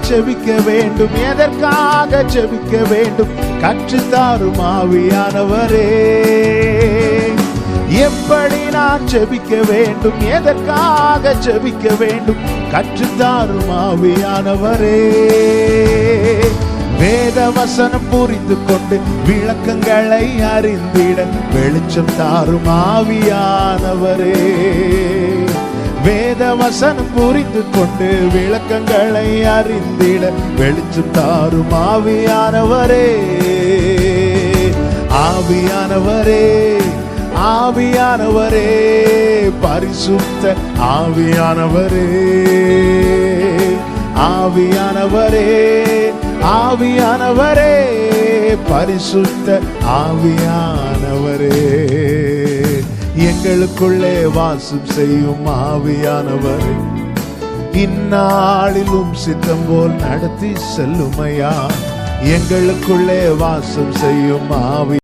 செபிக்க வேண்டும், எதற்காக செபிக்க வேண்டும் கற்றுத்தாரும் ஆவியானவரே. எப்படி நான் செபிக்க வேண்டும், எதற்காக செபிக்க வேண்டும் கற்றுத்தாரும் ஆவியானவரே. வேத வசனம் புரிந்து கொண்டு விளக்கங்களை அறிந்திட வெளிச்சம் தாரும் ஆவியானவரே. வேத வசனம் புரிந்து கொண்டு விளக்கங்களை அறிந்திட வெளிச்சம் தாரும் ஆவியானவரே. ஆவியானவரே, ஆவியானவரே, பரிசுத்த ஆவியானவரே. ஆவியானவரே, ஆவியானவரே, பரிசுத்த ஆவியானவரே. எங்களுக்குள்ளே வாசம் செய்யும் ஆவியானவரே, இந்நாளிலும் சித்தம் போல் நடத்தி செல்லுமையா. எங்களுக்குள்ளே வாசம் செய்யும் ஆவி